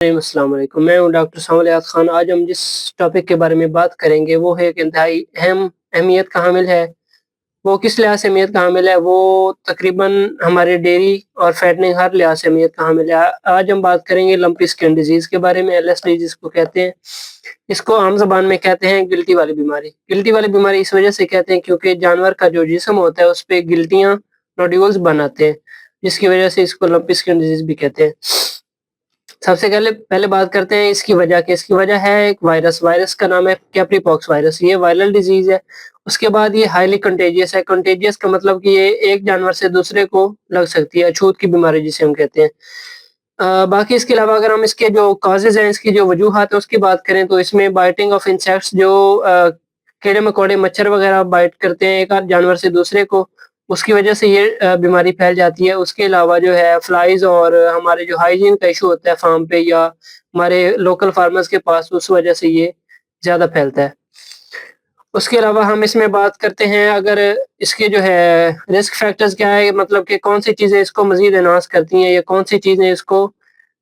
अस्सलाम वालेकुम, मैं हूँ डॉक्टर सामलियात खान। आज हम जिस टॉपिक के बारे में बात करेंगे वो है एक इंतहाई अहम अहमियत का हामिल है। वो किस लिहाज से अहमियत का हामिल है, वो तकरीबन हमारे डेयरी और फैटनिंग हर लिहाज से अहमियत का हामिल है। आज हम बात करेंगे लंपी स्किन डिजीज़ के बारे में, एलएसडी जिसको कहते हैं। इसको आम ज़बान में कहते हैं गिल्टी वाली बीमारी। गिल्टी वाली बीमारी इस वजह से कहते हैं क्योंकि जानवर का जो जिस्म होता है उस पे गिल्टियाँ, नोड्यूल्स बनाते हैं, जिसकी वजह से इसको लंपी स्किन डिजीज़ भी कहते हैं। सबसे पहले पहले बात करते हैं इसकी वजह की। इसकी वजह है एक वायरस। वायरस का नाम है कैप्रीपॉक्स वायरस। ये वायरल डिजीज़ है। उसके बाद ये हाइली कंटेजियस है। कंटेजियस का मतलब कि ये एक जानवर से दूसरे को लग सकती है, अछूत की बीमारी जिसे हम कहते हैं। बाकी इसके अलावा अगर हम इसके जो कॉजेज़ हैं, इसकी जो वजूहात हैं उसकी बात करें तो इसमें बाइटिंग ऑफ इंसेक्ट्स जो कीड़े-मकोड़े, मच्छर वगैरह बाइट करते हैं एक आध जानवर से दूसरे को, उसकी वजह से ये बीमारी फैल जाती है। उसके अलावा जो है फ्लाइज़ और हमारे जो हाइजीन का इश्यू होता है फार्म पे या हमारे लोकल फार्मर्स के पास, उस वजह से ये ज़्यादा फैलता है। उसके अलावा हम इसमें बात करते हैं अगर इसके जो है रिस्क फैक्टर्स क्या है, मतलब कि कौन-सी चीज़ें इसको मज़ीद एनहांस करती हैं या कौन-सी चीज़ें इसको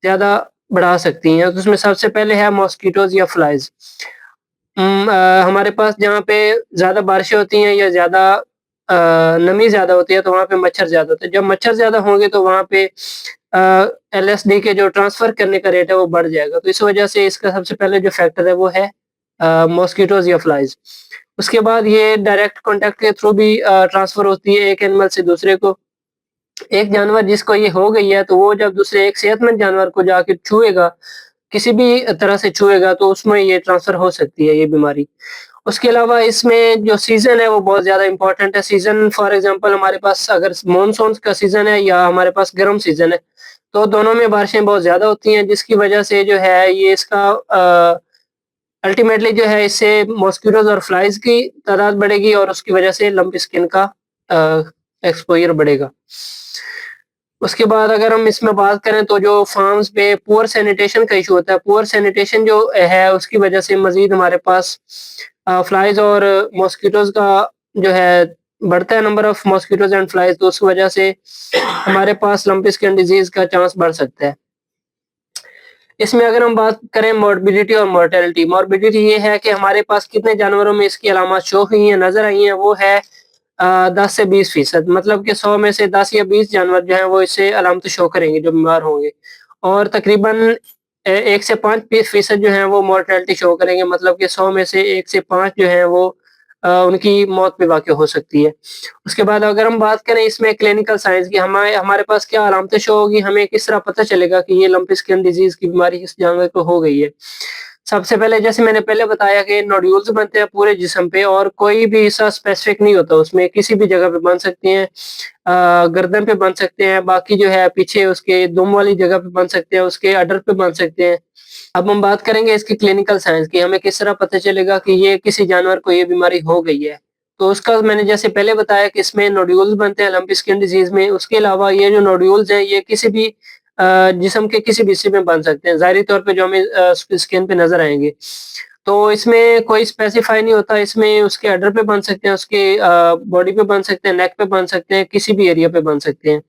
ज़्यादा बढ़ा सकती हैं। तो उसमें सबसे पहले है मॉस्किटोज़ या फ्लाइज़। हमारे पास जहाँ पे ज़्यादा बारिशें होती हैं या ज़्यादा नमी ज़्यादा होती है तो वहाँ पे मच्छर ज़्यादा होते हैं। जब मच्छर ज़्यादा होंगे तो वहाँ पे एलएसडी के जो ट्रांसफ़र करने का रेट है वो बढ़ जाएगा। तो इस वजह से इसका सबसे पहले जो फैक्टर है वो है मॉस्किटोज़ या फ्लाइज़। उसके बाद ये डायरेक्ट कॉन्टैक्ट के थ्रू भी ट्रांसफ़र होती है एक एनिमल से दूसरे को। एक जानवर जिसको ये हो गई है तो वो जब दूसरे एक सेहतमंद जानवर को जाके छुएगा, किसी भी तरह से छुएगा तो उसमें ये ट्रांसफ़र हो सकती है ये बीमारी। उसके अलावा इसमें जो सीज़न है वो बहुत ज़्यादा इम्पोर्टेंट है। सीज़न फॉर एग्ज़ाम्पल हमारे पास अगर मानसून का सीज़न है या हमारे पास गर्म सीज़न है, तो दोनों में बारिशें बहुत ज़्यादा होती हैं जिसकी वजह से जो है ये इसका अल्टीमेटली जो है इससे मॉस्किटोज़ और फ्लाइज़ की तादाद बढ़ेगी और उसकी वजह से लंप स्किन का अ, एक्सपोज़र बढ़ेगा। उसके बाद अगर हम इसमें बात करें तो जो फार्म्स पे पुअर सैनिटेशन का इश्यू होता है, पुअर सैनिटेशन जो है उसकी वजह से मज़ीद हमारे पास फ्लाइज़ और मॉस्किटोज़ का जो है बढ़ता है number of mosquitoes and flies, तो उस वजह से हमारे पास लंप स्किन डिज़ीज़ का चांस बढ़ सकता है। इसमें अगर हम बात करें मॉर्बिडिटी और मोर्टेलिटी, मॉर्बिडिटी ये है कि हमारे पास कितने जानवरों में इसकी अलामत शो हुई हैं, नज़र आई हैं, वो है 10 से 20% मतलब कि 100 में से 10 या 20 जानवर जो हैं वो इससे अलामत शो करेंगे जो बीमार होंगे और तकरीबन 1 से 5 फीसद जो हैं वो मोर्टेलिटी शो करेंगे, मतलब कि 100 में से 1 से 5 जो हैं वो उनकी मौत भी वाक़ई हो सकती है। उसके बाद अगर हम बात करें इसमें क्लिनिकल साइंस की, हमारे हमारे पास क्या अलामतें शो होगी, हमें किस तरह पता चलेगा कि ये लंपी स्किन डिज़ीज़ की बीमारी इस जानवर को हो गई है। सबसे पहले जैसे मैंने पहले बताया कि नोड्यूल्स बनते हैं पूरे जिस्म पे और कोई भी हिस्सा स्पेसिफिक नहीं होता उसमें, किसी भी जगह पे बन सकते हैं। गर्दन पे बन सकते हैं, बाकी जो है पीछे उसके दुम वाली जगह पे बन सकते हैं, उसके अडर पे बन सकते हैं। अब हम बात करेंगे इसकी क्लिनिकल साइंस की, हमें किस तरह पता चलेगा कि ये किसी जानवर को ये बीमारी हो गई है। तो उसका मैंने जैसे पहले बताया कि इसमें नोड्यूल्स बनते हैं लंपी स्किन डिजीज़ में, उसके अलावा ये जो नोड्यूल्स हैं ये किसी भी जिस्म के किसी भी हिस्से में बन सकते हैं, ज़ाहिरी तौर पे जो हमें स्किन पे नज़र आएँगे। तो इसमें कोई स्पेसिफाई नहीं होता, इसमें उसके अडर पे बन सकते हैं, उसके बॉडी पे बन सकते हैं, नेक पे बन सकते हैं, किसी भी एरिया पे बन सकते हैं।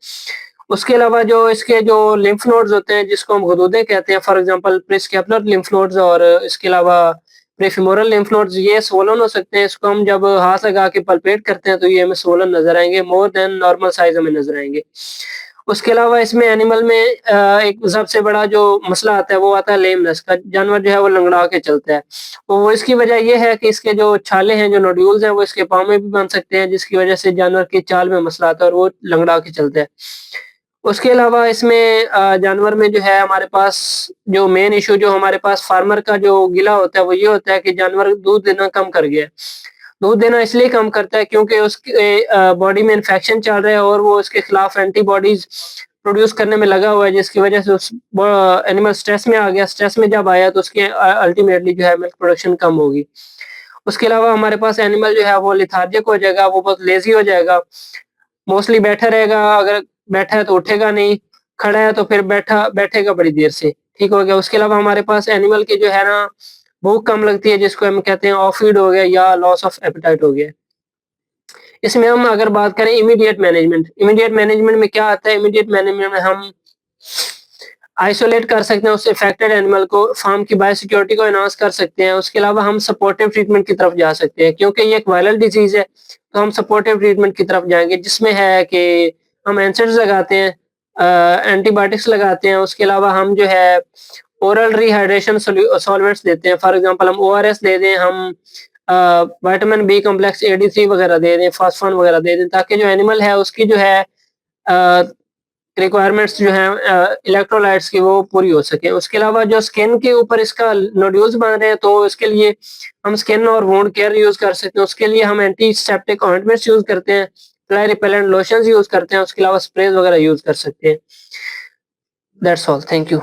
उसके अलावा जो इसके जो लिम्फ नोड्स होते हैं जिसको हम गुदूदें कहते हैं, फॉर एग्ज़ाम्पल प्रीस्कैपुलर लिम्फ नोड्स और इसके अलावा प्रीफीमोरल लिम्फ नोड्स, ये स्वोलन हो सकते हैं। इसको हम जब हाथ लगा के पल्पेट करते हैं तो ये हमें स्वोलन नज़र आएँगे, मोर देन नॉर्मल साइज़ हमें नज़र आएँगे। उसके अलावा इसमें एनिमल में एक सबसे बड़ा जो मसला आता है वो आता है लेमनेस का, जानवर जो है वो लंगड़ा के चलता है। तो वो इसकी वजह ये है कि इसके जो छाले हैं, जो नोड्यूल्स हैं वो इसके पाँव में भी बन सकते हैं जिसकी वजह से जानवर की चाल में मसला आता है और वो लंगड़ा के चलता है। उसके अलावा इसमें जानवर में जो है हमारे पास जो मेन इश्यू जो हमारे पास फार्मर का जो गिला होता है वो ये होता है कि जानवर दूध देना कम कर गया है। दूध देना इसलिए कम करता है क्योंकि उसके बॉडी में इन्फेक्शन चल रहा है और वो उसके खिलाफ एंटीबॉडीज़ प्रोड्यूस करने में लगा हुआ है जिसकी वजह से उस एनिमल स्ट्रेस में आ गया। स्ट्रेस में जब आया तो उसके अल्टीमेटली जो है मिल्क प्रोडक्शन कम होगी। उसके अलावा हमारे पास एनिमल जो है वो लेथार्जिक हो जाएगा, वो बहुत लेज़ी हो जाएगा। मोस्टली बैठा रहेगा, अगर बैठा है तो उठेगा नहीं, खड़ा है तो फिर बैठेगा बड़ी देर से, ठीक हो गया। उसके अलावा हमारे पास एनिमल की जो है ना भूख कम लगती है जिसको हम कहते हैं ऑफ फीड हो गया या लॉस ऑफ एपेटाइट हो गया। इसमें हम अगर बात करें इमीडिएट मैनेजमेंट में क्या आता है? इमीडिएट मैनेजमेंट में आइसोलेट कर सकते हैं उस इफेक्टेड एनिमल को, फार्म की बायोसिक्योरिटी को एनहांस कर सकते हैं। उसके अलावा हम सपोर्टिव ट्रीटमेंट की तरफ जा सकते हैं, क्योंकि ये एक वायरल डिजीज है, तो हम सपोर्टिव ट्रीटमेंट की तरफ जाएंगे, जिसमें है कि हम एनसाइड्स लगाते हैं, एंटीबायोटिक्स लगाते हैं। उसके अलावा हम जो है ओरल रिहाइड्रेशन सॉल्वेंट्स देते हैं। फॉर एग्जांपल हम ओआरएस दे दें, हम विटामिन बी कॉम्प्लेक्स एडी3 वगैरह दे दें, फास्फोन वगैरह दे दें, ताकि जो एनिमल है उसकी जो है रिक्वायरमेंट्स जो हैं इलेक्ट्रोलाइट्स की वो पूरी हो सके। उसके अलावा जो स्किन के ऊपर इसका नोड्यूल्स बन रहे हैं, तो इसके लिए हम स्किन और वुंड केयर यूज कर सकते हैं। उसके लिए हम एंटीसेप्टिक ऑइंटमेंट्स यूज करते हैं, फ्लाई रिपेलेंट लोशंस यूज करते हैं। उसके अलावा स्प्रेज वगैरह यूज कर सकते हैं। That's all, thank you.